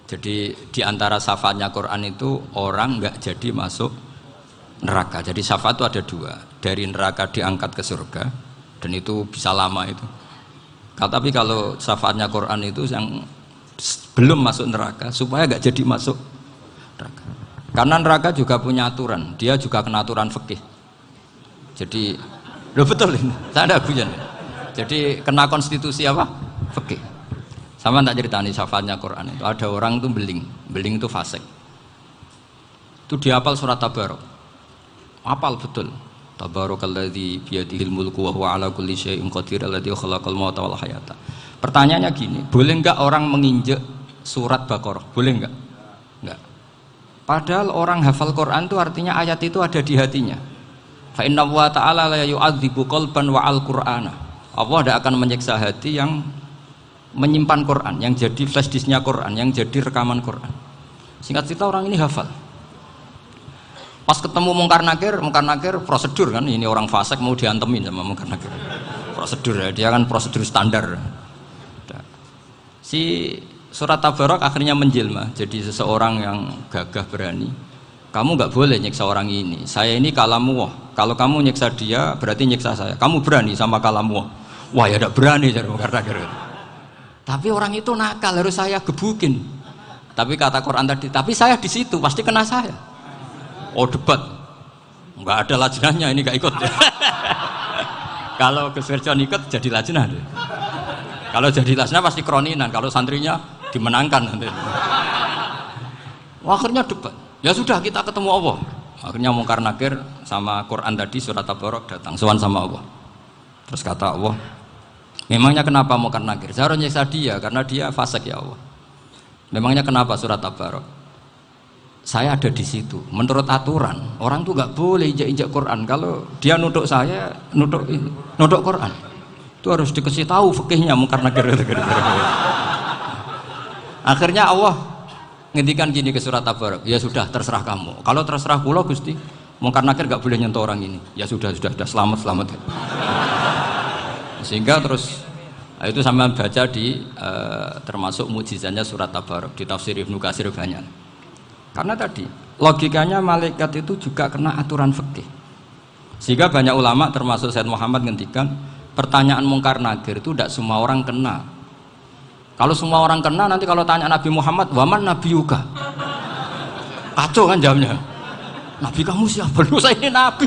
Jadi di antara syafaatnya Quran itu orang nggak jadi masuk neraka. Jadi syafaat itu ada dua, dari neraka diangkat ke surga, dan itu bisa lama itu. Tapi kalau syafaatnya Quran itu yang belum masuk neraka supaya nggak jadi masuk neraka. Karena neraka juga punya aturan, dia juga kena aturan fikih. Jadi, loh betul ini, saya ada guyon. Jadi kena konstitusi apa? Fikih. Sama tak ceritani syafaatnya Quran itu. Ada orang itu beling itu fasik. Itu dihafal surat Tabarok. Hafal betul. Tabarakalladzi biyadihil mulku wa huwa ala kulli syai'in qadir alladzi khalaqal mauta wal hayata. Pertanyaannya gini, boleh enggak orang menginjek surat Baqarah? Boleh enggak? Enggak. Padahal orang hafal Quran itu artinya ayat itu ada di hatinya. Fa inna wa ta'ala la yu'adzibu qalban wa al-Qur'ana. Allah tidak akan menyiksa hati yang menyimpan Quran, yang jadi flash disknya Quran, yang jadi rekaman Quran. Singkat cerita orang ini hafal. Pas ketemu Mungkar Nakir prosedur kan, ini orang fasik mau diantemin sama Mungkar Nakir. Prosedur ya, dia kan prosedur standar. Si surat Tabarok akhirnya menjelma jadi seseorang yang gagah berani. Kamu nggak boleh nyiksa orang ini. Saya ini kalamullah. Kalau kamu nyiksa dia berarti nyiksa saya. Kamu berani sama kalamullah. Wah ya tidak berani jadi Mungkar Nakir. Tapi orang itu nakal, harus saya gebukin. Tapi kata Quran tadi, tapi saya di situ pasti kena saya. Oh debat, nggak ada lajnahnya, ini nggak ikut. Kalau Gus Firjon ikut jadi lajnah. Kalau jadi lajnah pasti kroninan. Kalau santrinya dimenangkan nanti. Akhirnya debat. Ya sudah kita ketemu Allah. Akhirnya Mungkar Nakir sama Quran tadi surat Tabarok datang sowan sama Allah. Terus kata Allah, memangnya kenapa Mungkar Nakir? Saya harus nyiksa dia karena dia fasik ya Allah. Memangnya kenapa surat Tabarok? Saya ada di situ. Menurut aturan orang tuh nggak boleh injak-injak Quran. Kalau dia nutuk saya, nutuk Quran, itu harus dikasih tahu fikihnya Mungkar Nakir. Akhirnya Allah ngendikan gini ke surat Tabarok. Ya sudah terserah kamu. Kalau terserah kula Gusti, Mungkar Nakir nggak boleh nyentuh orang ini. Ya sudah selamat. Sehingga terus itu sama baca di termasuk mukjizatnya surat Tabarok di tafsir Ibnu Katsir banyak. Karena tadi logikanya malaikat itu juga kena aturan fikih. Sehingga banyak ulama termasuk Said Muhammad ngendikan pertanyaan Mungkar Nakir itu tidak semua orang kena. Kalau semua orang kena nanti kalau tanya Nabi Muhammad, waman nabiyuka? Kacau kan jamnya. Nabi kamu siapa? Lu saya ini nabi.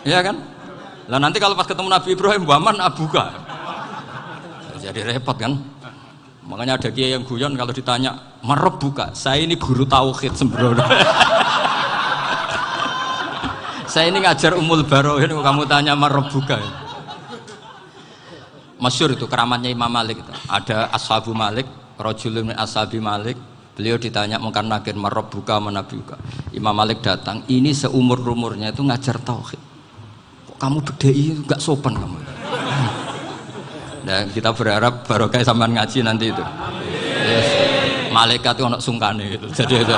Ya kan? Lah nanti kalau pas ketemu Nabi Ibrahim, waman abuka? Jadi repot kan? Makanya ada kiai yang guyon kalau ditanya, marab buka? Saya ini guru tauhid sembrono. Saya ini ngajar Ummul Barohin, kamu tanya marab buka? Masyhur itu keramatnya Imam Malik itu. Ada Ashabu Malik, rajulun min ashabi Malik. Beliau ditanya Mungkar Nakir, marab buka manabi buka? Imam Malik datang, ini seumur-umurnya itu ngajar tauhid. Kamu bedai nggak sopan kamu. Nah, kita berharap barokah sampean ngaji nanti itu. Yes. Malaikat itu anak sungkane gitu. Jadi itu.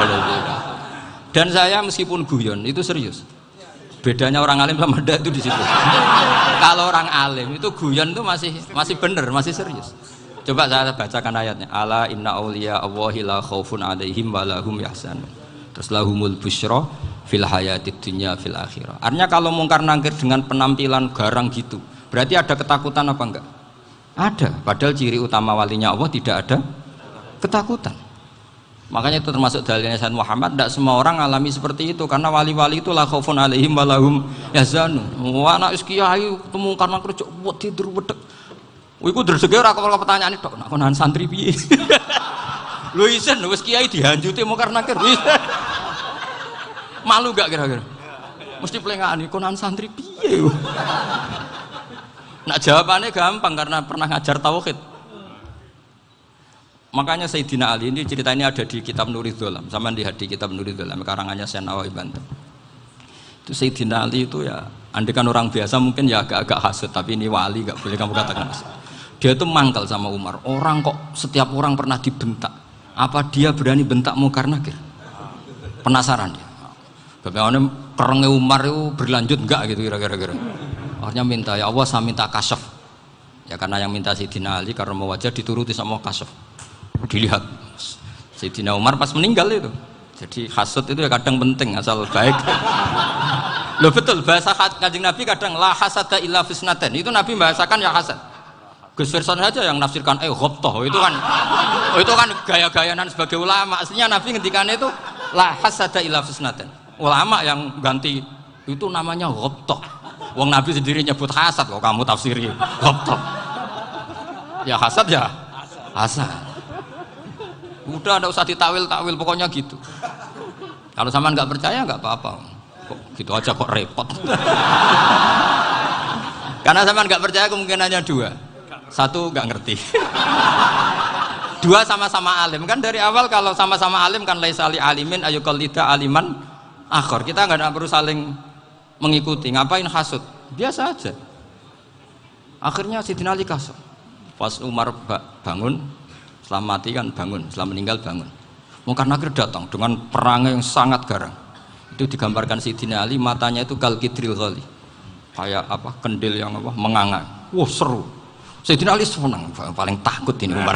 Dan saya meskipun guyon itu serius. Bedanya orang alim sama ndak itu di situ. Kalau orang alim itu guyon itu masih bener, masih serius. Coba saya bacakan ayatnya. Ala inna auliya Allahi la khaufun alaihim wa lahum yahzanun. Terus lahumul busyra fil hayatid dunya fil akhirah. Artinya kalau Mungkar Nakir dengan penampilan garang gitu, berarti ada ketakutan apa enggak? Ada. Padahal ciri utama walinya Allah tidak ada ketakutan. Makanya itu termasuk dalilnya Sayyid Muhammad. Tidak semua orang alami seperti itu karena wali-wali itu la khaufun alaihim wa lahum yahzanun. Wah anak kiai ketemu Mungkar Nakir cok tidur wedek. Iku dresege ora kok pertanyaan tok nek konan santri piye. Lho isen wis kiai dihanjuti Mungkar Nakir. Malu gak kira-kira? Mesti pelengani konan santri piye? Nak jawabannya gampang karena pernah ngajar tauhid. Makanya Sayyidina Ali ini cerita ini ada di kitab Nurul Dholam. Sama lihat di kitab Nurul Dholam karangannya Syekh Nawawi Banten. Itu Sayyidina Ali itu ya, andekan orang biasa mungkin ya agak-agak hasut, tapi ini wali gak boleh kamu katakan hasut. Dia itu mangkal sama Umar. Orang kok setiap orang pernah dibentak. Apa dia berani bentak Mungkar Nakir? Penasaran dia. Bagaimana kerengnya Umar itu berlanjut enggak gitu kira-kira. Akhirnya minta, ya Allah saya minta kasyaf. Ya karena yang minta Sayyidina Ali karena mau wajah dituruti sama kasuf. Dilihat Sayyidina Umar pas meninggal itu. Jadi hasud itu ya kadang penting asal baik. Loh betul, bahasa Kanjeng Nabi kadang la hasada illa fisnaten. Itu Nabi bahasakan ya hasad. Gus Verson saja yang nafsirkan ghobtoh itu kan gaya-gayanan sebagai ulama. Aslinya Nabi ngendikannya itu la hasada illa fisnaten. Ulama yang ganti itu namanya ghobtoh. Wong Nabi sendiri nyebut hasad kok kamu tafsiri ghobtoh. Ya hasad ya hasad. Udah enggak usah ditawil-tawil pokoknya gitu. Kalau sama nggak percaya nggak apa-apa. Kok gitu aja kok repot. Karena sama nggak percaya kemungkinannya dua. Satu nggak ngerti. Dua sama-sama alim kan dari awal kalau sama-sama alim kan laisali alimin ayuqallida aliman akhor. Kita nggak perlu saling mengikuti. Ngapain hasud? Biasa aja. Akhirnya Sayyidina Ali kasih. Pas Umar bangun, setelah mati kan bangun, setelah meninggal bangun. Mungkar Nakir datang dengan perang yang sangat garang. Itu digambarkan Sayyidina Ali matanya itu kal kidril ghali. Kayak apa? Kendil yang apa? Menganga. Wah, seru. Sayyidina Ali senang, paling takut ini Umar.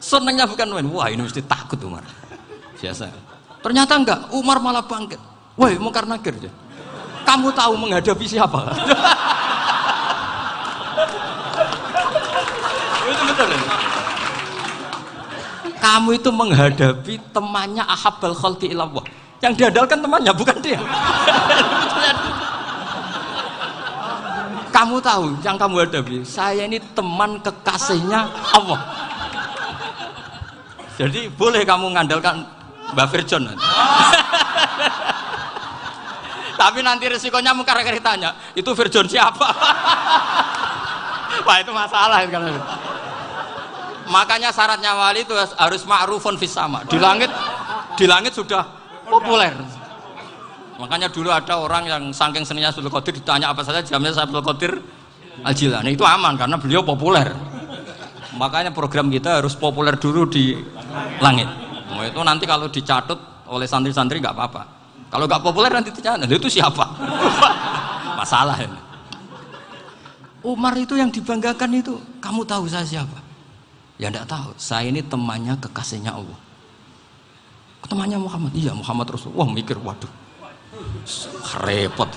Senangnya bukan main, wah ini mesti takut Umar. Biasa. Ternyata enggak, Umar malah bangkit. Woi, Mungkar Nakir. Kamu tahu menghadapi siapa? Itu betul. Kamu itu menghadapi temannya ahabbal khalqi ilallah. Yang diandalkan temannya bukan dia. Kamu tahu yang kamu hadapi, saya ini teman kekasihnya Allah. Jadi boleh kamu mengandalkan Mbak Virjon. Tapi nanti resikonya Mungkar Nakir tanya, itu Virjon siapa? Wah itu masalah kan. Makanya syaratnya wali itu harus ma'rufun fis sama. Di langit sudah populer. Makanya dulu ada orang yang saking seninya Abdul Qadir ditanya apa saja jamnya Abdul Qadir Al-Jilani itu aman karena beliau populer. Makanya program kita harus populer dulu di langit. Nah, itu nanti kalau dicatut oleh santri-santri nggak apa-apa. Kalau nggak populer nanti dicatat itu siapa? Masalah ini. Umar itu yang dibanggakan itu, kamu tahu saya siapa? Ya enggak tahu. Saya ini temannya kekasihnya Allah. Temannya Muhammad. Iya Muhammad Rasul. Wah mikir waduh. Repot.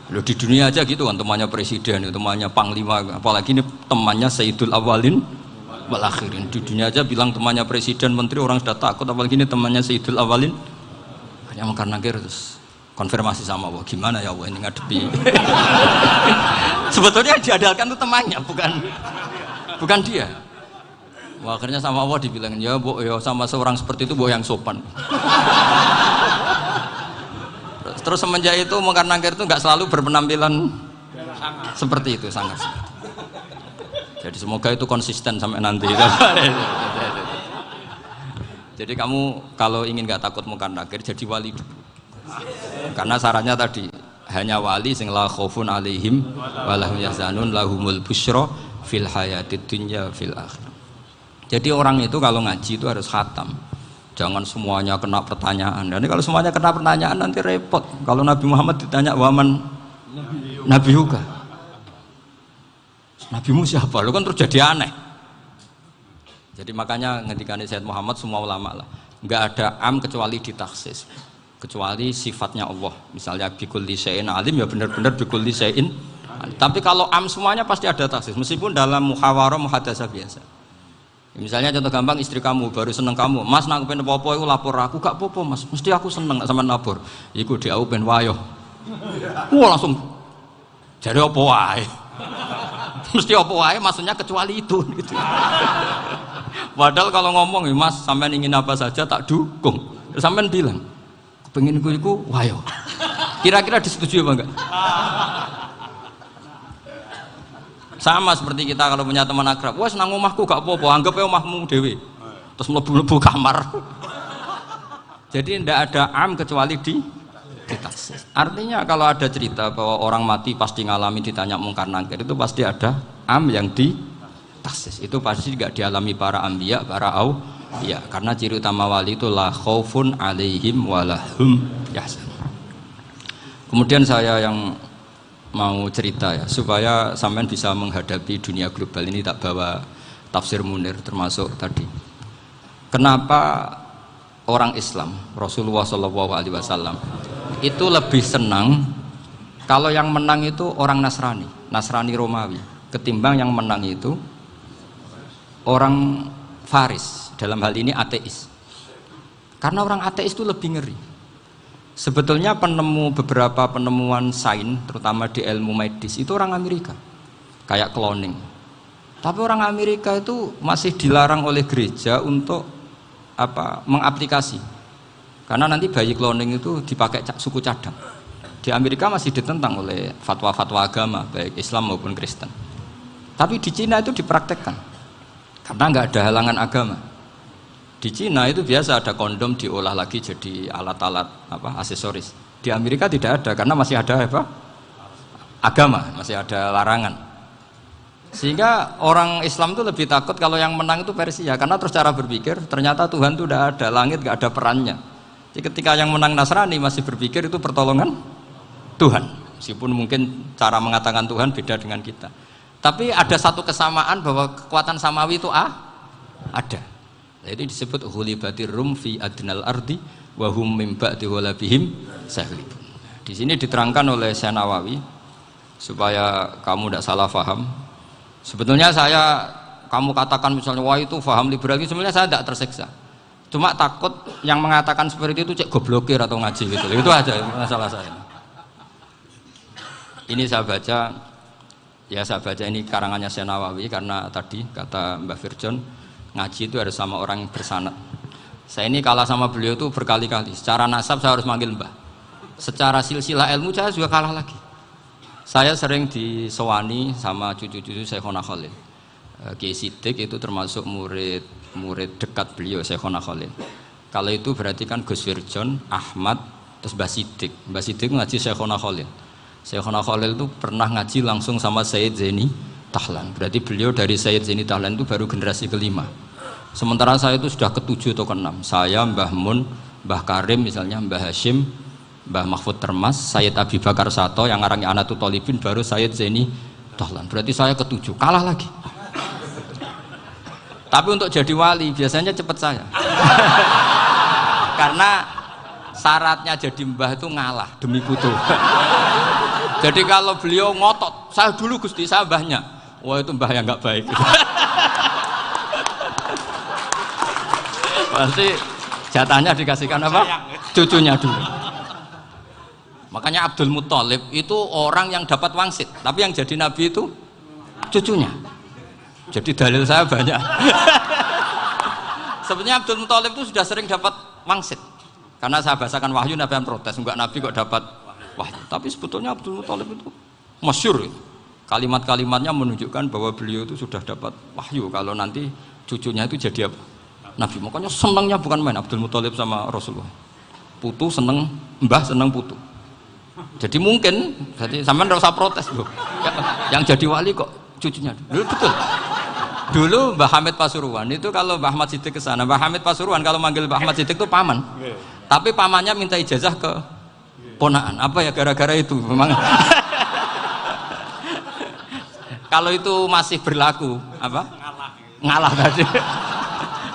Loh di dunia aja gitu kan temannya presiden, temannya panglima, apalagi ini temannya Sayyidul Awalin wal Akhirin. Di dunia aja bilang temannya presiden, menteri orang sudah takut, apalagi ini temannya Sayyidul Awalin. Hanya Mungkar Nakir terus konfirmasi sama Allah, gimana ya Allah ini ngadepi. Sebetulnya yang diandalkan itu temannya, bukan dia. Wah, akhirnya sama Allah dibilang ya bu, ya sama seorang seperti itu bu yang sopan. Terus semenjak itu Mungkar Nakir itu nggak selalu berpenampilan seperti itu sangat. Jadi semoga itu konsisten sampai nanti. Jadi kamu kalau ingin nggak takut Mungkar Nakir jadi wali dulu. Karena syaratnya tadi hanya wali sing la khaufun alaihim walahum yahzanun lahumul busyra fil hayatid dunya fil akhirah. Jadi orang itu kalau ngaji itu harus khatam. Jangan semuanya kena pertanyaan. Dan kalau semuanya kena pertanyaan nanti repot. Kalau Nabi Muhammad ditanya waman Nabi juga. Nabimu siapa? Lu kan terus jadi aneh. Jadi makanya ngendikane Sayyid Muhammad semua ulama lah. Enggak ada am kecuali ditaksis. Kecuali sifatnya Allah. Misalnya bikulli syai'in alim ya benar-benar bikulli syai'in. Tapi kalau am semuanya pasti ada taksis. Meskipun dalam muhawarah muhadasah biasa. Misalnya contoh gampang istri kamu baru seneng kamu, Mas nak pengen apa-apa itu lapor aku, gak apa-apa Mas, mesti aku seneng sama lapor. Iku dia aku pengen wayo. Wah langsung jadi apa wae. Mesti apa wae maksudnya kecuali itu gitu. Padahal kalau ngomong Mas sampean ingin apa saja tak dukung. Terus sampean bilang, pengen iku wayo. Kira-kira disetujui apa enggak? Sama seperti kita kalau punya teman akrab, wes nang omahku gak apa-apa, anggap aja omahmu dewe. Terus mlebu-mlebu kamar. Jadi tidak ada am kecuali di taksis. Artinya kalau ada cerita bahwa orang mati pasti ngalami ditanya Mungkar Nakir itu pasti ada am yang di taksis. Itu pasti tidak dialami para anbiya, para auliya. Karena ciri utama wali itu la khaufun alaihim walahum yahzanun. Kemudian saya yang mau cerita ya supaya sampean bisa menghadapi dunia global ini. Tak bawa tafsir Munir termasuk tadi. Kenapa orang Islam Rasulullah SAW itu lebih senang kalau yang menang itu orang Nasrani Romawi ketimbang yang menang itu orang Faris, dalam hal ini ateis. Karena orang ateis itu lebih ngeri. Sebetulnya beberapa penemuan sains, terutama di ilmu medis, itu orang Amerika, kayak cloning. Tapi orang Amerika itu masih dilarang oleh gereja untuk mengaplikasi. Karena nanti bayi cloning itu dipakai suku cadang. Di Amerika masih ditentang oleh fatwa-fatwa agama, baik Islam maupun Kristen. Tapi di Cina itu dipraktekkan, karena nggak ada halangan agama. Di Cina itu biasa ada kondom diolah lagi jadi alat-alat aksesoris. Di Amerika tidak ada karena masih ada agama, masih ada larangan. Sehingga orang Islam itu lebih takut kalau yang menang itu Persia, karena terus cara berpikir ternyata Tuhan itu tidak ada, langit nggak ada perannya. Jadi ketika yang menang Nasrani masih berpikir itu pertolongan Tuhan, meskipun mungkin cara mengatakan Tuhan beda dengan kita. Tapi ada satu kesamaan bahwa kekuatan samawi itu ada. Jadi disebut hulibatir rum fi adnal ardi wa hum min ba'di ghalabihim sahlibun. Di sini diterangkan oleh Syekh Nawawi supaya kamu tidak salah paham. Sebetulnya kamu katakan misalnya wah itu paham liberal, sebenarnya saya tidak tersiksa. Cuma takut yang mengatakan seperti itu cek goblokir atau ngaji gitu. Itu aja masalah saya. Ini saya baca ini karangannya Syekh Nawawi karena tadi kata Mbak Firjon ngaji itu harus sama orang yang bersanad. Saya ini kalah sama beliau itu berkali-kali. Secara nasab saya harus manggil Mbah. Secara silsilah ilmu saya juga kalah lagi. Saya sering disewani sama cucu-cucu Syekhona Khalil. Kiai Siddiq itu termasuk murid dekat beliau Syekhona Khalil. Kalau itu berarti kan Gus Firjon, Ahmad, terus Mbah Siddiq. Mbah Siddiq ngaji Syekhona Khalil. Syekhona Khalil itu pernah ngaji langsung sama Sayyid Zaini Tahlan. Berarti beliau dari Sayyid Zaini Tahlan itu baru generasi kelima. Sementara saya itu sudah ke-7 atau ke-6. Saya, Mbah Mun, Mbah Karim misalnya, Mbah Hashim, Mbah Mahfud Termas, Sayyid Abi Bakar Sato yang ngarangnya Anatul Talibin, baru Sayyid Zaini Tahlan. Berarti saya ke-7, kalah lagi. Tapi untuk jadi wali biasanya cepat saya. Karena syaratnya jadi mbah itu ngalah demi putu. Jadi kalau beliau ngotot, saya dulu Gusti, saya mbahnya. Wah itu mbah yang nggak baik. Pasti jatahnya dikasihkan apa? Cucunya dulu. Makanya Abdul Muthalib itu orang yang dapat wangsit, tapi yang jadi nabi itu cucunya. Jadi dalil saya banyak. Sebenarnya Abdul Muthalib itu sudah sering dapat wangsit. Karena saya bahasakan wahyu, Nabi yang protes, enggak nabi kok dapat wahyu. Tapi sebetulnya Abdul Muthalib itu masyhur. Kalimat-kalimatnya menunjukkan bahwa beliau itu sudah dapat wahyu kalau nanti cucunya itu jadi apa? Nabi. Makanya senangnya bukan main Abdul Muthalib sama Rasulullah. Putu seneng, mbah seneng putu. Jadi mungkin, jadi sampean enggak usah protes loh. Yang jadi wali kok cucunya. Dulu betul. Dulu Mbah Hamid Pasuruan itu kalau Mbah Ahmad Siddiq ke sana, Mbah Hamid Pasuruan kalau manggil Mbah Ahmad Siddiq itu paman. Tapi pamannya minta ijazah ke ponaan. Apa ya gara-gara itu memang. Kalau itu masih berlaku apa? Ngalah tadi.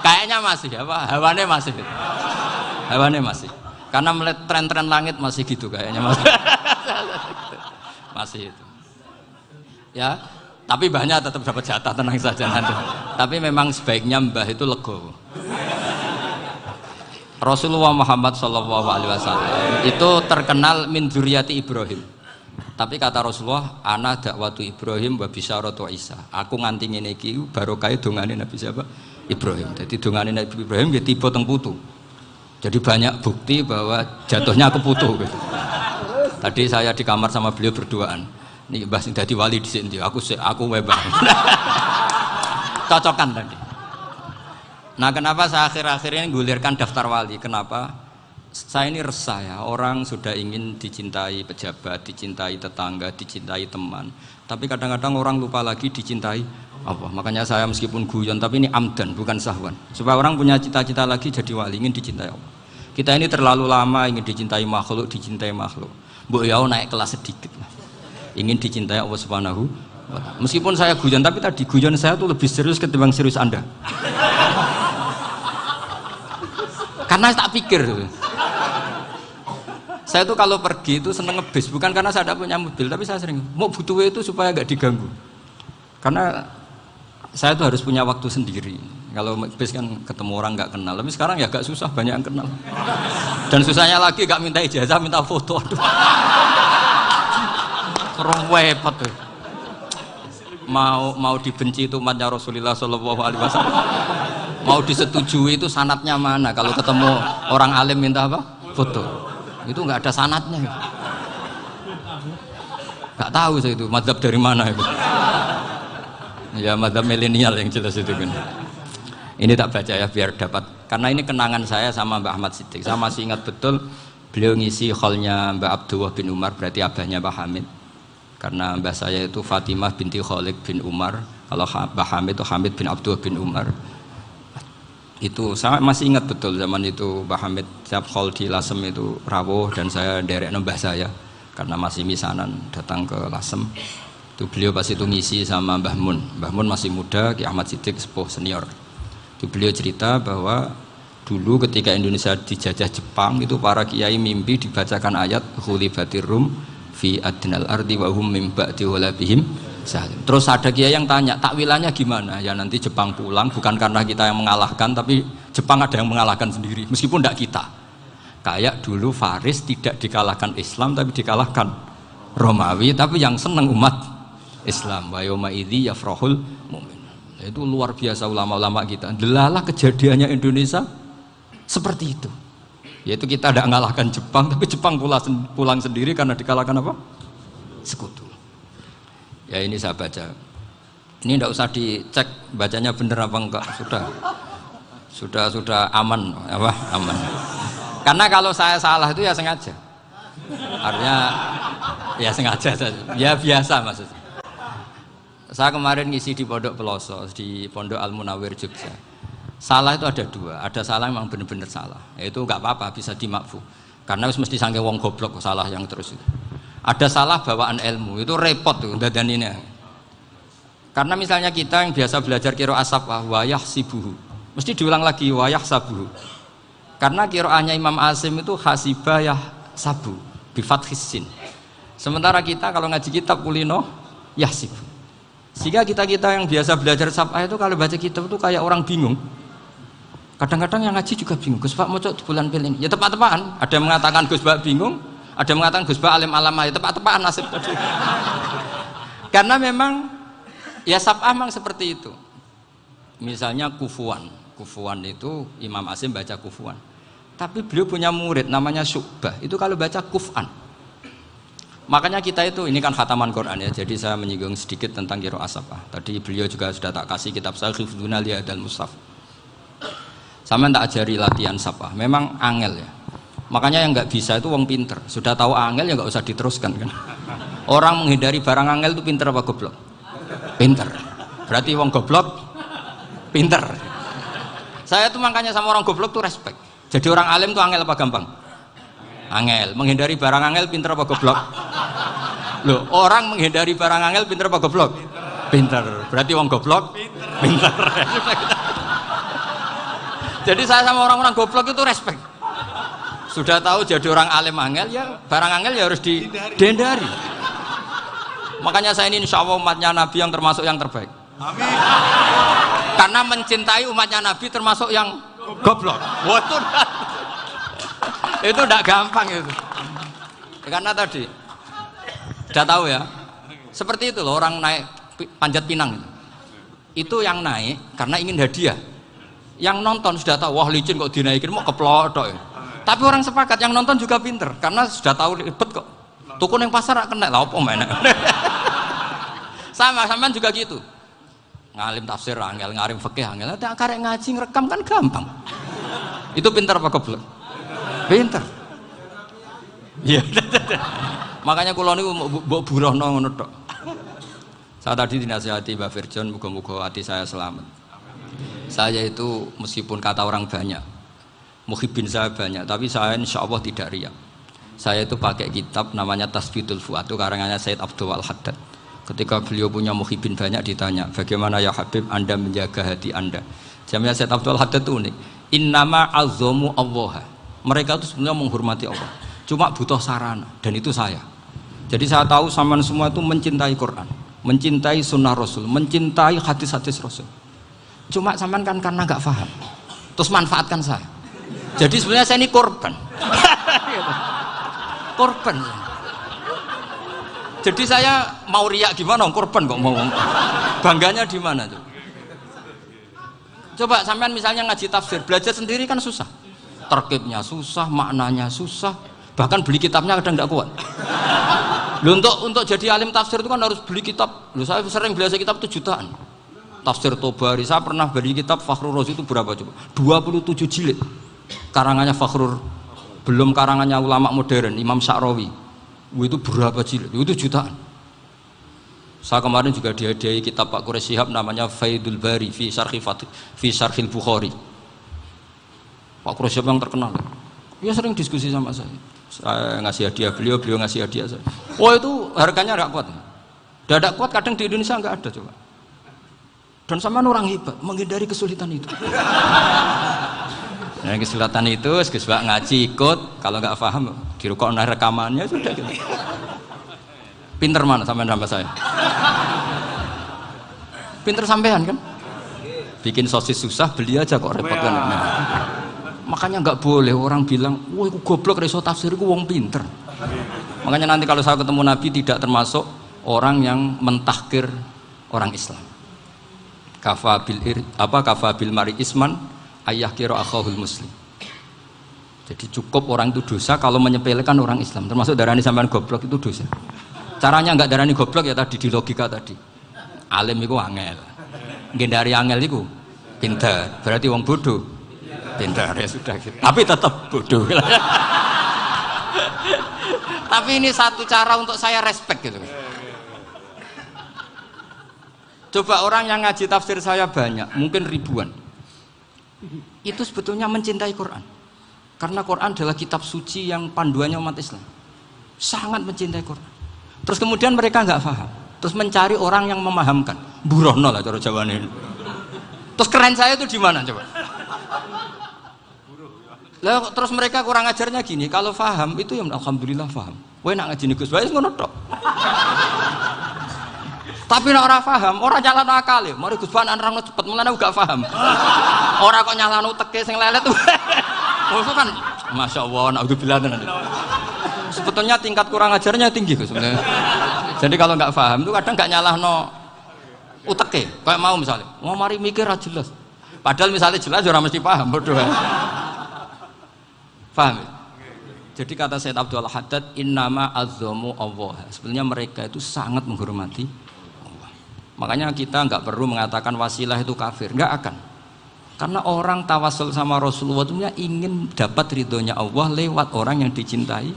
Kayaknya masih apa? Hawane masih. Karena melihat tren-tren langit masih gitu kayaknya masih. Masih itu. Ya, tapi mbahnya tetap dapat jatah, tenang saja nanti. Tapi memang sebaiknya mbah itu legowo. Rasulullah Muhammad SAW itu terkenal min dzurriyyati Ibrahim. Tapi kata Rasulullah, ana dakwatu Ibrahim wa bisyaratu Isa. Aku nganti ngene iki barokah dongane Nabi siapa? Ibrahim. Jadi dongane Nabi Ibrahim dia tiba teng putu. Jadi banyak bukti bahwa jatuhnya ke putu gitu. Tadi saya di kamar sama beliau berduaan. Nih Mbah sing dadi wali dhisik ndi? Aku webah. Cocokan tadi. Nah, kenapa saya akhir-akhir ini gulirkan daftar wali? Kenapa? Saya ini resah ya, orang sudah ingin dicintai pejabat, dicintai tetangga, dicintai teman. Tapi kadang-kadang orang lupa lagi dicintai apa. Makanya saya meskipun guyon, tapi ini amdan, bukan sahwan. Supaya orang punya cita-cita lagi jadi wali, ingin dicintai Allah. Kita ini terlalu lama ingin dicintai makhluk. Mbok ya naik kelas sedikit lah. ingin dicintai Allah Subhanahu wa Ta'ala. Meskipun saya guyon, tapi tadi guyon saya tuh lebih serius ketimbang serius Anda. Karena tak pikir saya tuh kalau pergi itu seneng ngebis, bukan karena saya tidak punya mobil, tapi saya sering mau butuh itu supaya nggak diganggu. Karena saya tuh harus punya waktu sendiri. Kalau bis kan ketemu orang nggak kenal, tapi sekarang ya agak susah, banyak yang kenal. Dan susahnya lagi nggak minta ijazah, minta foto. Aduh, repot tuh. Mau dibenci itu umatnya Rasulullah Shallallahu Alaihi Wasallam. Mau disetujui itu sanatnya mana? Kalau ketemu orang alim minta apa? Foto. Itu nggak ada sanatnya. Nggak tahu saya itu mazhab dari mana itu. Ya mazhab milenial yang jelas itu kan. Ini tak baca ya biar dapat, karena ini kenangan saya sama Mbak Ahmad Siddiq. Saya masih ingat betul beliau ngisi kholnya Mbak Abdullah bin Umar, berarti abahnya Mbak Hamid. Karena mbah saya itu Fatimah binti Khalid bin Umar, kalau Mbak Hamid itu Hamid bin Abdullah bin Umar. Itu saya masih ingat betul zaman itu Mbah Hamid siap khol di Lasem itu rawuh dan saya derek mbah saya karena masih misanan datang ke Lasem. Itu beliau pas itu ngisi sama Mbah Mun. Mbah Mun masih muda, Ki Ahmad Siddiq sepuh senior. Itu beliau cerita bahwa dulu ketika Indonesia dijajah Jepang itu para kiai mimpi dibacakan ayat ghulibatir rum fi adnal ardi wa hum min ba'di ghalabihim. Terus ada kiai yang tanya, takwilannya gimana? Ya nanti Jepang pulang bukan karena kita yang mengalahkan, tapi Jepang ada yang mengalahkan sendiri, meskipun tidak kita. Kayak dulu Faris tidak dikalahkan Islam, tapi dikalahkan Romawi, tapi yang senang umat Islam. Wa yauma idzi yafrahul mu'min. Itu luar biasa ulama-ulama kita. Delalah kejadiannya Indonesia seperti itu. Yaitu kita tidak mengalahkan Jepang, tapi Jepang pulang sendiri karena dikalahkan apa? Sekutu. Ya ini saya baca. Ini tidak usah dicek bacanya bener apa enggak, sudah aman apa? Aman. Karena kalau saya salah itu ya sengaja. Artinya ya sengaja saja. Ya biasa maksudnya. Saya kemarin ngisi di Pondok Peloso, di Pondok Al Munawir Jogja. Salah itu ada dua, ada salah memang benar-benar salah. Itu enggak apa-apa, bisa dimakfu. Karena mesti sangke wong goblok salah yang terus itu. Ada salah bawaan ilmu, itu repot tuh dadan ini. Karena misalnya kita yang biasa belajar qiraah safah wayah sibuhu, mesti diulang lagi wayah sabuhu. Karena qiraahnya Imam Asim itu hasibah yah sabu bi fathis sin. Sementara kita kalau ngaji kitab kulino yahsib. Sehingga kita yang biasa belajar safah itu kalau baca kitab itu kayak orang bingung. Kadang-kadang yang ngaji juga bingung. Gus Pak mau cok bulan pilih. Ya tepat-tepatan. Ada yang mengatakan Gus Pak bingung. Ada yang mengatakan Gus Ba alim alamah, ya tepat-tepatan nasib tadi. Karena memang ya sab'ah memang seperti itu. Misalnya kufuan itu Imam Asim baca kufuan. Tapi beliau punya murid namanya Syu'bah, itu kalau baca kuf'an. Makanya kita itu, ini kan khataman Quran ya, jadi saya menyinggung sedikit tentang qiraah sab'ah. Tadi beliau juga sudah tak kasih kitab saya Hifdzuna Lihadal Mushaf. Sama tak ajari latihan sab'ah, memang angel ya. Makanya yang nggak bisa itu wong pinter. Sudah tahu angel ya nggak usah diteruskan kan. Orang menghindari barang angel itu pinter apa goblok? Pinter. Berarti wong goblok pinter. Saya tuh makanya sama orang goblok tuh respect. Jadi orang alim tuh angel apa gampang? Angel. Menghindari barang angel pinter apa goblok? Loh, orang menghindari barang angel pinter apa goblok? Pinter. Berarti wong goblok pinter. Jadi saya sama orang-orang goblok itu respect. Sudah tahu jadi orang alim angel ya barang angel ya harus dihindari. Makanya saya ini insya Allah umatnya Nabi yang termasuk yang terbaik. Amin. Karena mencintai umatnya Nabi termasuk yang goblok. Itu tidak gampang itu. Karena tadi sudah tahu ya. Seperti itu loh orang naik panjat pinang itu yang naik karena ingin hadiah. Yang nonton sudah tahu wah licin kok dinaikin mau keplodok ya. Tapi orang sepakat yang nonton juga pinter karena sudah tahu ribet kok. Tuku yang pasar kena lah apa mana. Sama juga gitu. Ngalim tafsir angel, ngalim fikih angel. Tapi karek ngaji ngerekam kan gampang. Itu pinter apa goblok? Pinter. Iya. Makanya kula niku mbok burohno ngono tok. Saya tadi dinasihati Mbak Firjon, muga-muga hati saya selamat. Saya itu meskipun kata orang banyak, muhibbin saya banyak, tapi saya insya Allah tidak riya. Saya itu pakai kitab namanya Tasbitul Fuad, itu karangannya Said Abdul Al-Haddad. Ketika beliau punya muhibin banyak ditanya, bagaimana ya Habib Anda menjaga hati Anda? Jamnya Said Abdul Al-Haddad itu unik. Innama azzamu Allah. Mereka itu sebenarnya menghormati Allah. Cuma butuh sarana, dan itu saya. Jadi saya tahu sampean semua itu mencintai Quran, mencintai sunnah Rasul, mencintai hadis-hadis Rasul. Cuma sampean kan karena nggak paham, terus manfaatkan saya. Jadi sebenarnya saya ini korban. Korban. Jadi saya mau riak gimana? Korban kok mau. Bangganya di mana tuh? Coba sampean misalnya ngaji tafsir, belajar sendiri kan susah. Terkibnya susah, maknanya susah. Bahkan beli kitabnya kadang nggak kuat. Loh, untuk jadi alim tafsir itu kan harus beli kitab. Loh, saya sering belajar kitab itu jutaan. Tafsir Tobari, saya pernah beli kitab Fakhrur Razi itu berapa coba? 27 jilid. Karangannya Fakhrur, belum karangannya ulama modern Imam Sya'rawi. Itu berapa jilid? Itu jutaan. Saya kemarin juga dihadiahi kitab Pak Quraish Shihab namanya Faidul Bari fi Syarhil Bukhari. Pak Quraish Shihab yang terkenal. Dia sering diskusi sama saya. Saya ngasih hadiah beliau ngasih hadiah saya. Oh, itu harganya nggak kuat. Dadak kuat kadang di Indonesia nggak ada coba. Dan sama orang hebat menghindari kesulitan itu. Nah, kesulitan itu sebab ngaji ikut, kalau nggak paham dirukok rekamannya sudah gitu. Pinter mana sampean sama saya? Pinter sampean kan? Bikin sosis susah, beli aja kok repot kan. Nah, makanya nggak boleh orang bilang, wah aku goblok reso tafsir, aku wong pinter. Makanya nanti kalau saya ketemu Nabi tidak termasuk orang yang mentahkir orang Islam. Kafa bil mari isman ayah kira akhahul muslim. Jadi cukup orang itu dosa kalau menyepelekan orang Islam, termasuk darani sampean goblok itu dosa. Caranya enggak darani goblok ya tadi di logika tadi. Alim itu angel. Ngendari angel itu pintar. Berarti wong bodoh pintar ya sudah gitu. Tapi tetap bodoh. Tapi ini satu cara untuk saya respect gitu. Coba orang yang ngaji tafsir saya banyak, mungkin ribuan. Itu sebetulnya mencintai Quran. Karena Quran adalah kitab suci yang panduannya umat Islam. Sangat mencintai Quran. Terus kemudian mereka nggak paham. Terus mencari orang yang memahamkan. Burono lah cara Jawane ini. Terus keren saya itu di mana coba? Lah terus mereka kurang ajarnya gini, kalau paham itu ya alhamdulillah paham. Kowe nak ngaji Gus Bae ngono tok. Tapi nek ora paham, ora nyalano akal ya. Mari Gus Bae nerangno cepet, mulane aku gak paham. Ora kok nyalano teke sing lelet. Maksud kan masyaallah naudzubillah tenan. Sebetulnya tingkat kurang ajarnya tinggi Gus sebenarnya. Jadi kalau nggak paham itu kadang nggak nyalahno uteke. Kayak mau misalnya, mau mari mikir aja jelas. Padahal misalnya jelas orang mesti paham bodoh. Paham ya? Jadi kata Said Abdul Haddad, innama azzamu Allah. Sebenarnya mereka itu sangat menghormati Allah. Makanya kita nggak perlu mengatakan wasilah itu kafir, nggak akan. Karena orang tawasul sama Rasulullah itu ingin dapat ridhonya Allah lewat orang yang dicintai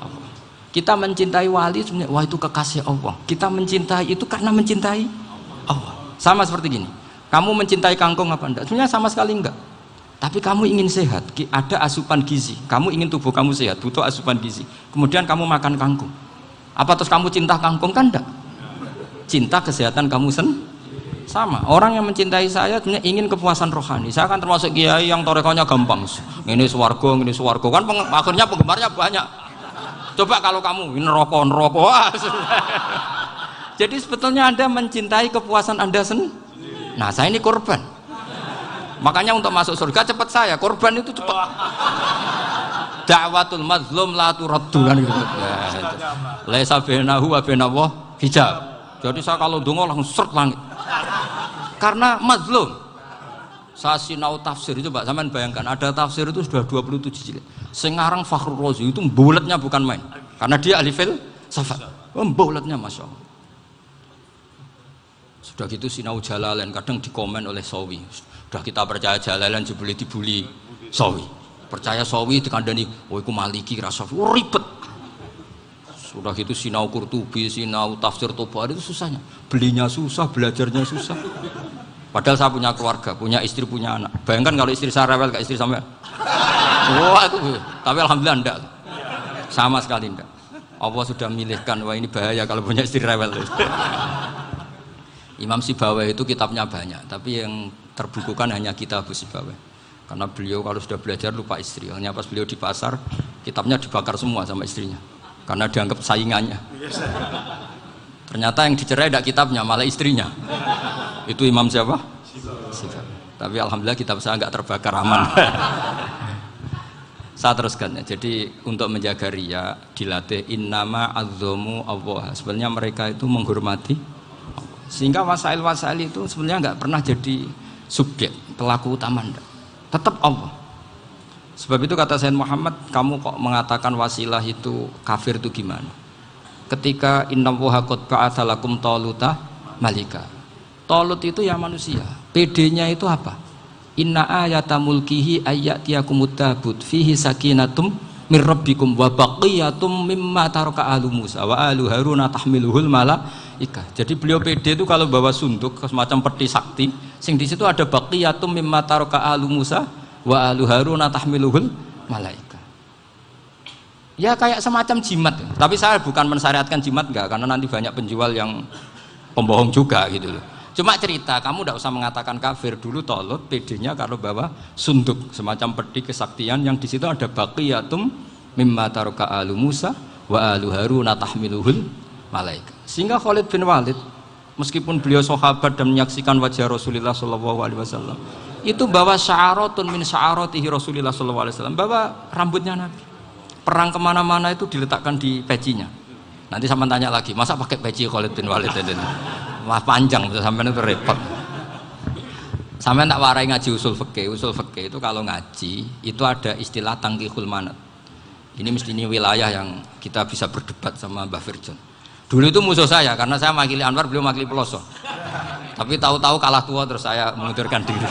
Allah. Kita mencintai wali sebenarnya, wah itu kekasih Allah. Kita mencintai itu karena mencintai Allah. Sama seperti gini, kamu mencintai kangkung apa enggak? Sebenarnya sama sekali enggak. Tapi kamu ingin sehat, ada asupan gizi. Kamu ingin tubuh kamu sehat, butuh asupan gizi. Kemudian kamu makan kangkung. Apa terus kamu cinta kangkung? Kan enggak. Cinta kesehatan kamu sama. Orang yang mencintai saya sebenarnya ingin kepuasan rohani. Saya kan termasuk kiai yang torekonya gampang. Ini swarga kan akhirnya penggemarnya banyak. Coba kalau kamu ini neraka. Wah, jadi sebetulnya Anda mencintai kepuasan Anda sendiri. Nah, saya ini korban. Makanya untuk masuk surga cepat saya, korban itu cepat. Da'watul mazlum la turaddu kan gitu. Laisa bainahu wa bainallah hijab. Jadi saya kalau donga langsung seret langit. Karena mazlum. Saya sinau tafsir itu, Pak, sampean bayangkan ada tafsir itu sudah 27 jilid. Sengarang Fakhrur Razi itu bulatnya bukan main. Karena dia ahli filsafat. Bulatnya Masya Allah. Sudah gitu sinau Jalalain kadang dikomen oleh Sawi. Sudah kita percaya Jalalain boleh dibuli Sawi. Percaya Sawi dikandani, oh iku Maliki Rasafi. Oh, ribet. Sudah gitu sinau Qurtubi, sinau tafsir Tobari itu susahnya. Belinya susah, belajarnya susah. Padahal saya punya keluarga, punya istri, punya anak. Bayangkan kalau istri saya rewel kayak istri sampean. Wah itu, tapi alhamdulillah enggak. Sama sekali enggak. Allah sudah milihkan, wah ini bahaya kalau punya istri rewel. Imam Sibawai itu kitabnya banyak, tapi yang terbukukan hanya kitab Sibawai. Karena beliau kalau sudah belajar lupa istri. Hanya pas beliau di pasar, kitabnya dibakar semua sama istrinya. Karena dianggap saingannya. Ternyata yang dicerai tidak kitabnya, malah istrinya. Itu Imam siapa? Sibawai. Tapi alhamdulillah kitab saya nggak terbakar, aman. Saya teruskan ya. Jadi untuk menjaga riya dilatih innama azzamu Allah. Sebenarnya mereka itu menghormati sehingga wasail itu sebenarnya nggak pernah jadi subjek pelaku utama, enggak. Tetap Allah. Sebab itu kata Sayyid Muhammad, kamu kok mengatakan wasilah itu kafir itu gimana? Ketika innallaha qad ba'atsa lakum taluta malika. Talut itu ya manusia. PD-nya itu apa? Inna ayata mulkihi ayyatiyakumut tabut fihi sakinatum mir rabbikum wa baqiyatum mimma taraka alu Musa wa alu Haruna tahmiluhul malaikah. Jadi beliau PD itu kalau bawa sunduk semacam peti sakti, sing di situ ada baqiyatum mimma taraka alu Musa wa alu Haruna tahmiluhul malaikah. Ya kayak semacam jimat. Tapi saya bukan mensyariatkan jimat enggak, karena nanti banyak penjual yang pembohong juga gitu loh. Cuma cerita, kamu tidak usah mengatakan kafir. Dulu Tolut PD-nya kalau bawa sunduk semacam peti kesaktian yang di situ ada baqiyatum mimma taraka alu Musa wa alu Haruna tahmiluhul malaika. Sehingga Khalid bin Walid meskipun beliau sahabat dan menyaksikan wajah Rasulullah sallallahu alaihi wasallam, itu bawa sya'aratun min sya'aratihi Rasulullah sallallahu alaihi wasallam, bawa rambutnya Nabi. Perang kemana-mana itu diletakkan di pecinya. Nanti sama tanya lagi, masa pakai peci Khalid bin Walid ini? Wah panjang, sampai itu repot. Sampai tak warai ngaji usul fikih. Usul fikih itu kalau ngaji itu ada istilah tangkihul manat. Ini mesti ini wilayah yang kita bisa berdebat sama Mbah Firjon. Dulu itu musuh saya karena saya makili Anwar, beliau makili Peloso. Tapi tahu-tahu kalah tua terus saya mengundurkan diri.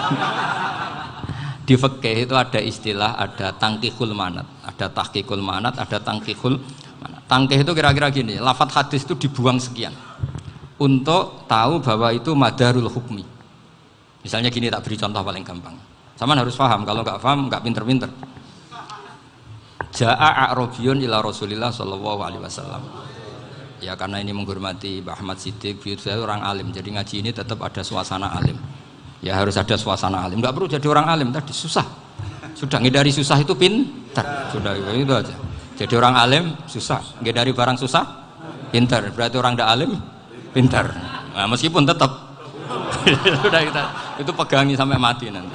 Di fikih itu ada istilah, ada tangkihul manat, ada tahqiqul manat, ada tangkihul manat. Tangkih itu kira-kira gini, lafadz hadis itu dibuang sekian untuk tahu bahwa itu madarul hukmi. Misalnya gini, tak beri contoh paling gampang. Sama harus paham, kalau nggak paham nggak pinter-pinter. Ja'a a'rabiyun ila Rasulillah sallallahu alaihi wasallam. Ya karena ini menghormati Mbah Ahmad Siddiq, saya orang alim, jadi ngaji ini tetap ada suasana alim. Ya harus ada suasana alim. Nggak perlu jadi orang alim tadi susah. Sudah ngindari susah itu pintar. Sudah itu aja. Jadi orang alim susah, ngindari barang susah pintar. Berarti orang tidak alim pintar. Nah, meskipun tetap sudah kita itu pegangi sampai mati nanti.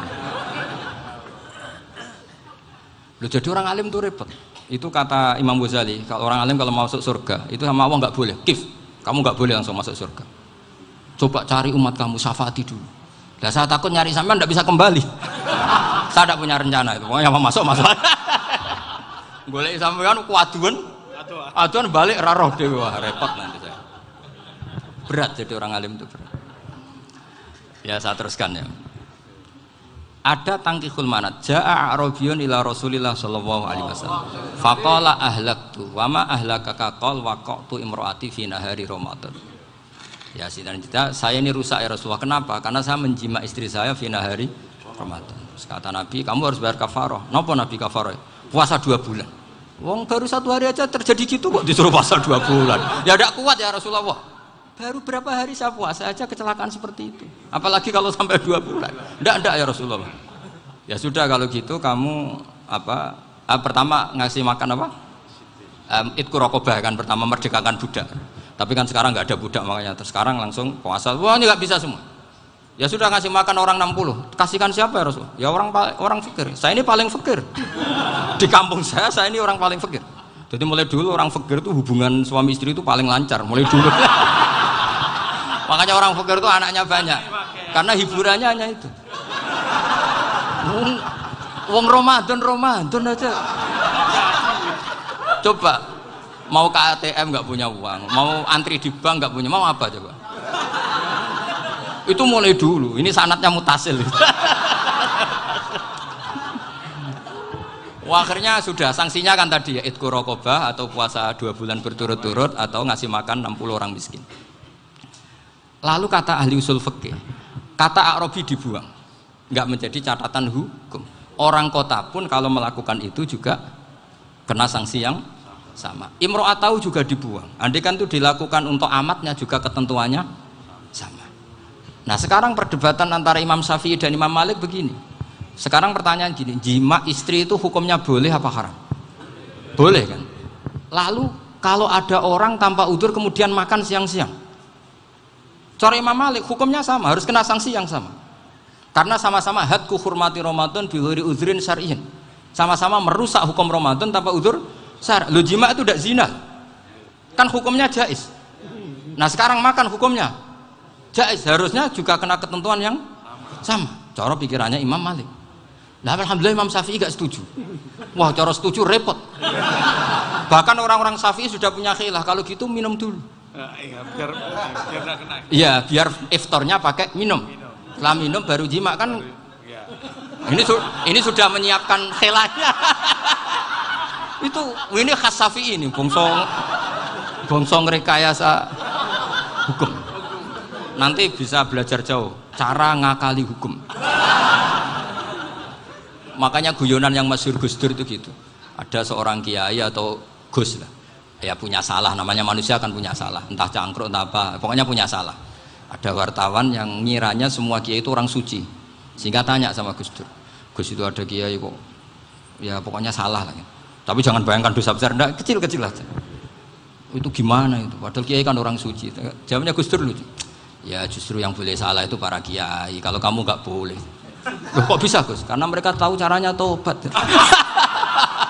Loh, jadi orang alim itu repot. Itu kata Imam Ghazali, kalau orang alim kalau mau masuk surga itu sama Allah nggak boleh. Kif, kamu nggak boleh langsung masuk surga. Coba cari umat kamu, syafaati dulu. Nah, saya takut nyari sampean nggak bisa kembali. Saya tidak punya rencana itu. Pokoknya mau masuk. Golek sampean aduan balik raroh dewe, wah repot nanti saya. Berat jadi orang alim itu berat. Ya saya teruskan ya. Ada tangkihul manat. Ja'a a'rabiyun ila Rasulillah sallallahu alaihi wasallam. Faqala ahlaktu wa ma ahlakaka qal waqatu imraati fi nahari Ramadan. Ya sidang kita, saya ini rusak ya Rasulullah. Kenapa? Karena saya menjima istri saya fi nahari Ramadan. Terus kata Nabi, kamu harus bayar kafarah. Napa Nabi kafarah? Puasa 2 bulan. Wong baru 1 hari aja terjadi gitu kok disuruh puasa 2 bulan. Ya tidak kuat ya Rasulullah. Baru berapa hari saya puasa aja kecelakaan seperti itu. Apalagi kalau sampai 2 bulan. Enggak ya Rasulullah. Ya sudah kalau gitu kamu pertama ngasih makan apa? Itku rokobah kan, pertama merdekakan budak. Tapi kan sekarang nggak ada budak makanya. Terus sekarang langsung puasa. Wah ini nggak bisa semua. Ya sudah ngasih makan orang 60. Kasihkan siapa ya Rasul? Ya orang fakir. Saya ini paling fakir. Di kampung saya ini orang paling fakir. Jadi mulai dulu orang fakir itu hubungan suami istri itu paling lancar. Mulai dulu. Makanya orang fakir itu anaknya banyak. Karena hiburannya hanya itu. Wong Ramadan aja. Coba mau ke ATM nggak punya uang, mau antri di bank nggak punya, mau apa coba? Itu mulai dulu. Ini sanatnya mutasil. Wah, akhirnya sudah sanksinya kan tadi ya idku rokobah atau puasa 2 bulan berturut-turut atau ngasih makan 60 orang miskin. Lalu kata ahli usul fikih, kata A'rabi dibuang, nggak menjadi catatan hukum. Orang kota pun kalau melakukan itu juga kena sanksi yang sama. Imro'atahu juga dibuang. Andai kan itu dilakukan untuk amatnya juga ketentuannya sama. Nah sekarang perdebatan antara Imam Syafi'i dan Imam Malik begini. Sekarang pertanyaan gini, jima istri itu hukumnya boleh apa haram? Boleh kan? Lalu kalau ada orang tanpa udzur kemudian makan siang-siang, cara Imam Malik hukumnya sama, harus kena sanksi yang sama. Karena sama-sama hadku hurmati Ramadan bi ghairi udzrin syar'iyyin. Sama-sama merusak hukum Ramadan tanpa udzur syar'i. Lo jima itu tidak zina. Kan hukumnya jaiz. Nah, sekarang makan hukumnya jaiz, harusnya juga kena ketentuan yang sama. Cara pikirannya Imam Malik. Nah, alhamdulillah Imam Syafi'i gak setuju. Wah, cara setuju repot. Bahkan orang-orang Syafi'i sudah punya khilaf, kalau gitu minum dulu. Iya, biar iftarnya pakai minum. Setelah minum baru jima kan. Ini sudah menyiapkan khilafnya. Ini khas Syafi'i ini, bongsong rekayasa hukum. Nanti bisa belajar jauh cara ngakali hukum. Makanya guyonan yang masyhur Gus Dur itu gitu. Ada seorang kiai atau Gus lah, ya punya salah, namanya manusia kan punya salah, entah cangkruk entah apa, pokoknya punya salah. Ada wartawan yang ngiranya semua kiai itu orang suci, sehingga tanya sama Gus Dur, Gus itu ada kiai kok, ya pokoknya salah lah. Tapi jangan bayangkan dosa besar, enggak, kecil-kecil aja. Itu gimana itu? Padahal kiai kan orang suci. Jawabnya Gus Dur lucu. Ya justru yang boleh salah itu para kiai. Kalau kamu nggak boleh. Loh, kok bisa Gus? Karena mereka tahu caranya tobat.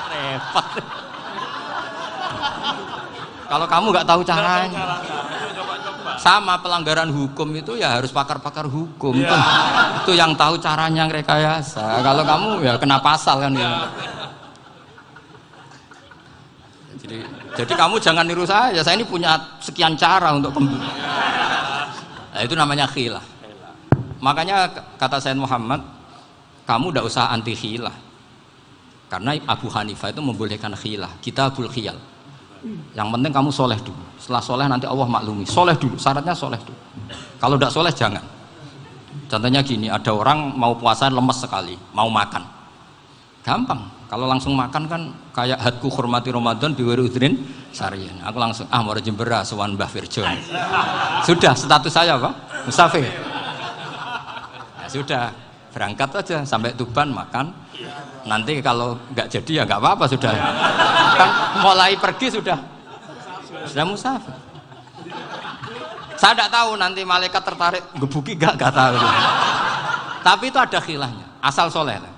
Repot. Kalau kamu nggak tahu caranya. Sama pelanggaran hukum itu ya harus pakar-pakar hukum. Itu yang tahu caranya rekayasa. Kalau kamu ya kena pasal kan ya. Jadi kamu jangan niru saya ini punya sekian cara untuk nah, itu namanya khilah. Makanya kata Sayyid Muhammad, kamu tidak usah anti khilah, karena Abu Hanifah itu membolehkan khilah, kitabul khiyal. Yang penting kamu soleh dulu, setelah soleh nanti Allah maklumi. Soleh dulu, syaratnya soleh dulu. Kalau tidak soleh jangan. Contohnya gini, ada orang mau puasa lemes sekali, mau makan, gampang. Kalau langsung makan kan kayak hadku hormati Ramadan biwiri udrin syar'iyyin. Aku langsung mau jembera sowan Mbah Firjon. Sudah status saya apa? Musafir. Ya sudah, berangkat aja sampai Tuban makan. Nanti kalau nggak jadi ya nggak apa-apa sudah. Kan mulai pergi sudah musafir. Saya tidak tahu nanti malaikat tertarik gebuki nggak tahu. Tapi itu ada khilahnya, asal soleh.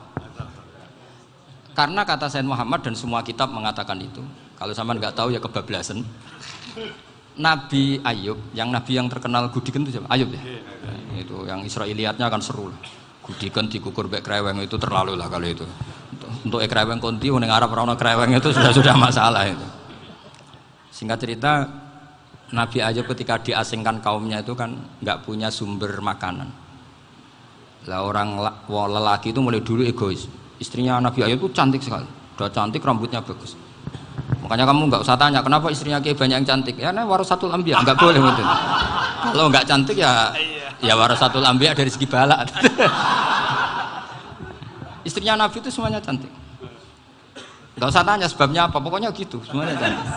Karena kata Sayyid Muhammad dan semua kitab mengatakan itu. Kalau sama nggak tahu ya kebablasan. Nabi Ayub, nabi yang terkenal Gudiken itu siapa? Ayub ya. Nah, itu yang Israiliyatnya kan seru lah. Gudiken dikukur bek kreweng itu terlalu lah kalau itu. Untuk kreweng konti ning Arab ora kreweng itu sudah masalah itu. Singkat cerita, Nabi Ayub ketika diasingkan kaumnya itu kan nggak punya sumber makanan. Lah orang lelaki itu mulai dulu egois. Istrinya Nabi Ayub itu cantik sekali, udah cantik, rambutnya bagus. Makanya kamu nggak usah tanya kenapa istrinya Kiai banyak yang cantik. Ya, warasatul anbiya, nggak boleh gitu. Kalau nggak cantik ya warasatul anbiya dari segi balak. Istrinya Nabi itu semuanya cantik. Nggak usah tanya sebabnya apa, pokoknya gitu, semuanya cantik.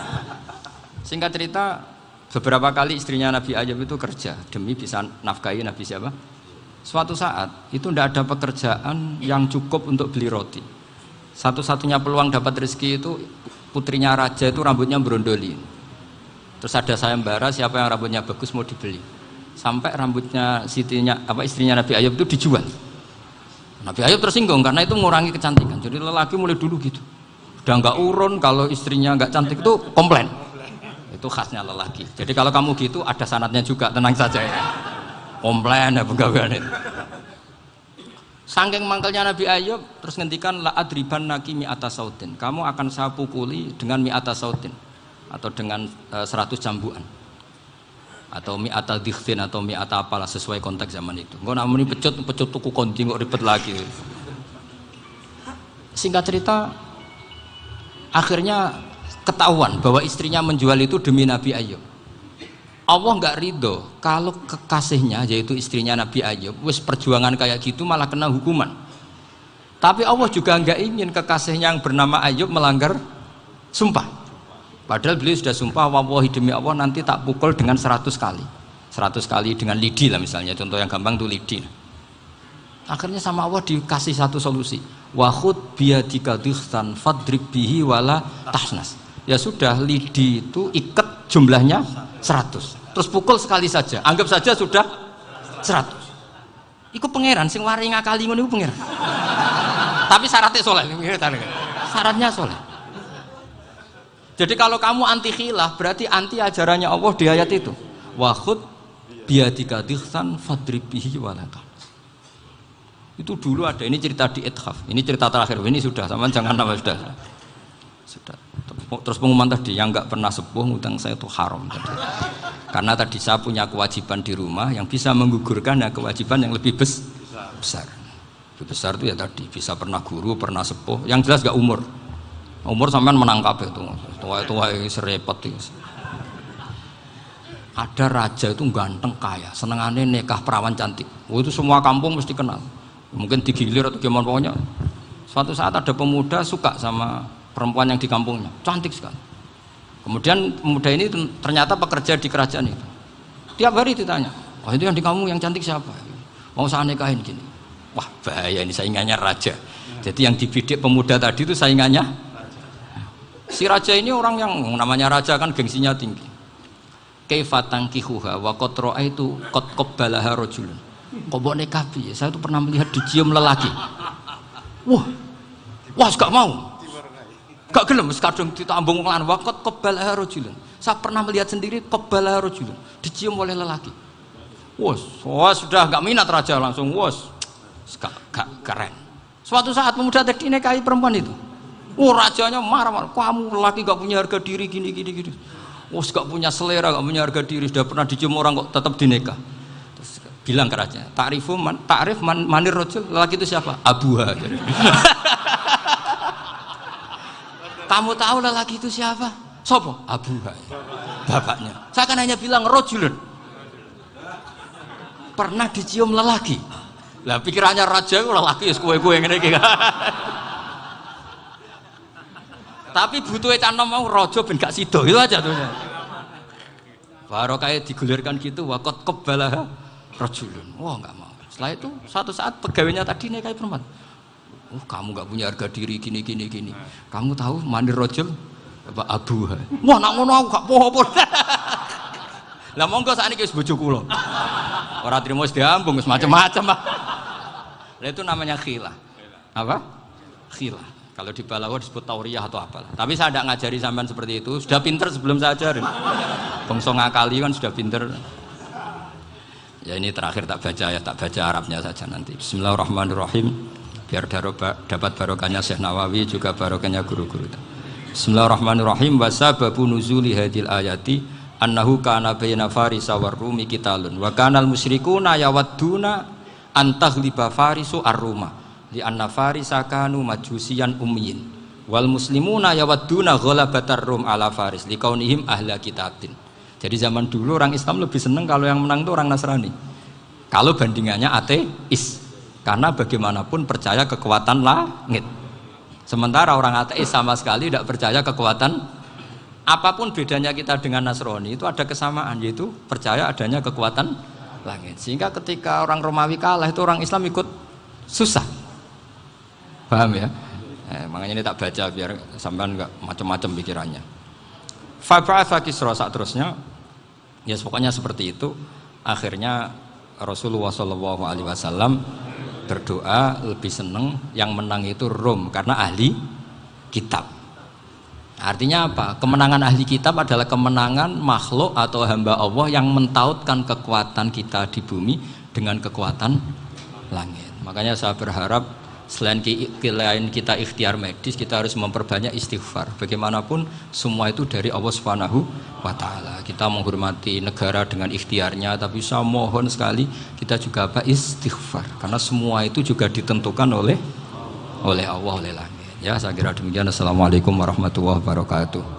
Singkat cerita, beberapa kali istrinya Nabi Ayub itu kerja demi bisa nafkahi Nabi siapa? Suatu saat itu tidak ada pekerjaan yang cukup untuk beli roti. Satu-satunya peluang dapat rezeki itu putrinya raja itu rambutnya berondoli. Terus ada sayembara siapa yang rambutnya bagus mau dibeli. Sampai rambutnya istrinya Nabi Ayub itu dijual. Nabi Ayub tersinggung karena itu mengurangi kecantikan. Jadi lelaki mulai dulu gitu. Udah nggak urun kalau istrinya nggak cantik itu komplain. Itu khasnya lelaki. Jadi kalau kamu gitu ada sanadnya juga, tenang saja ya. Komplain ya pegawaian itu. Saking mangkelnya Nabi Ayub terus ngendikan la adriban naki mi'ata sautin. Kamu akan saya pukuli dengan mi'ata sautin atau dengan 100 cambukan. Atau mi'ata dikhtin atau mi'ata apalah sesuai konteks zaman itu. Engko namanya pecut tuku konti kok ribet lagi. Singkat cerita akhirnya ketahuan bahwa istrinya menjual itu demi Nabi Ayub. Allah nggak ridho kalau kekasihnya yaitu istrinya Nabi Ayub wis perjuangan kayak gitu malah kena hukuman. Tapi Allah juga nggak ingin kekasihnya yang bernama Ayub melanggar sumpah. Padahal beliau sudah sumpah, wallahi demi Allah nanti tak pukul dengan 100 kali. 100 kali dengan lidi lah misalnya, contoh yang gampang itu lidi. Akhirnya sama Allah dikasih satu solusi. Wa khud biyadika dikhtan fadrib bihi wala tahnas. Ya sudah, lidi itu ikat jumlahnya 100. Terus pukul sekali saja. Anggap saja sudah 100. Iku pangeran sing wari ngakali ngono iku pangeran. Tapi syaratnya soleh. Syaratnya soleh. Jadi kalau kamu anti khilaf berarti anti ajarannya Allah di ayat itu. Wa khud biyadika dikhtan fadrib bihi wala tahnas. Itu dulu ada, ini cerita di Ithaf, ini cerita terakhir, ini sudah, sama jangan nama sudah. Terus pengumuman tadi, yang nggak pernah sepuh ngutang saya itu haram tadi. Karena tadi saya punya kewajiban di rumah yang bisa menggugurkan ya kewajiban yang lebih besar. Lebih besar itu ya tadi, bisa pernah guru, pernah sepuh, yang jelas nggak umur. Umur sampean menangkap itu, tua serepot itu. Ada raja itu ganteng kaya, senengannya nikah perawan cantik. Itu semua kampung mesti kenal. Mungkin digilir atau gimana pokoknya. Suatu saat ada pemuda suka sama perempuan yang di kampungnya, cantik sekali. Kemudian pemuda ini ternyata pekerja di kerajaan itu. Tiap hari ditanya, oh itu yang di kamu yang cantik siapa? Mau saya nikahin gini. Wah bahaya, ini saingannya raja. Jadi yang dibidik pemuda tadi itu saingannya. Si raja ini orang yang namanya raja kan gengsinya tinggi. Kaifatang kihuha wa kotroa itu kot kobbalaha rojulun. Kok bawa nikah piye? Saya tuh pernah melihat dicium lelaki. Wah, gak mau. Gak gelem, kadang ditambung lan waqat qabalaha rajulun. Saya pernah melihat sendiri qabalaha rajulun, dicium oleh lelaki. Wah, sudah gak minat raja langsung, gak keren. Suatu saat pemuda tadi nikahi perempuan itu. Rajanya marah-marah, kamu lelaki gak punya harga diri gini. Gak punya selera, gak punya harga diri, sudah pernah dicium orang kok tetap dinikah. Bilang ke raja, ta'rif manir rajul, lelaki itu siapa? Abuha. Kamu tahu lelaki itu siapa? Sopo? Abuha. Bapaknya. Saya kan hanya bilang rajulun. Pernah dicium lelaki. Lah pikirannya raja lelaki wis kowe-kowe ngene iki. Tapi butuhe canom mau raja ben gak sida, itu aja tuh. Baru kayak digulirkan gitu, waqat qabalaha rajulun. Wah nggak mau. Setelah itu suatu saat pegawainya tadi nikahi perempuan. Kamu nggak punya harga diri gini. Kamu tahu manir rajul apa abuha? Wah nak ngono aku gak poho-poho. Lah monggo sakniki wis bojo kula. Ora trimo wis diambung wis macam-macam. Lah itu namanya khilah. Apa? Khilah. Kalau di Balawa disebut tauriyah atau apalah. Tapi saya tidak ngajari sampean seperti itu. Sudah pinter sebelum saya ajarin. Bangsa ngakali kan sudah pinter. Ya ini terakhir tak baca Arabnya saja nanti. Bismillahirrahmanirrahim. Biar dapat barokahnya Syekh Nawawi juga barokahnya guru-guru. Bismillahirrahmanirrahim. Wa sababu nuzuli hadil ayati annahu kana baina farisa war rumi qitalun wa kana al musyrikuna yawadduna an taghliba farisu ar-ruma li anna farisa kanu majusiyan ummiyin wal muslimuna yawadduna ghalabatar rum ala faris liqaunihim ahla kitabin. Jadi zaman dulu orang Islam lebih senang kalau yang menang itu orang Nasrani. Kalau bandingannya ateis, karena bagaimanapun percaya kekuatan langit. Sementara orang ateis sama sekali tidak percaya kekuatan. Apapun bedanya kita dengan Nasrani itu ada kesamaan, yaitu percaya adanya kekuatan langit. Sehingga ketika orang Romawi kalah itu orang Islam ikut susah. Paham ya? Makanya ini tak baca biar sampean nggak macam-macam pikirannya. Fab'atha Kisra saat terusnya, ya pokoknya seperti itu. Akhirnya Rasulullah SAW berdoa lebih senang yang menang itu Rom karena ahli kitab. Artinya apa? Kemenangan ahli kitab adalah kemenangan makhluk atau hamba Allah yang mentautkan kekuatan kita di bumi dengan kekuatan langit. Makanya saya berharap selain kita ikhtiar medis, kita harus memperbanyak istighfar. Bagaimanapun semua itu dari Allah Subhanahu wa Ta'ala. Kita menghormati negara dengan ikhtiarnya, tapi saya mohon sekali kita juga istighfar, karena semua itu juga ditentukan oleh Allah, oleh langit. Ya, saya kira demikian. Assalamualaikum warahmatullahi wabarakatuh.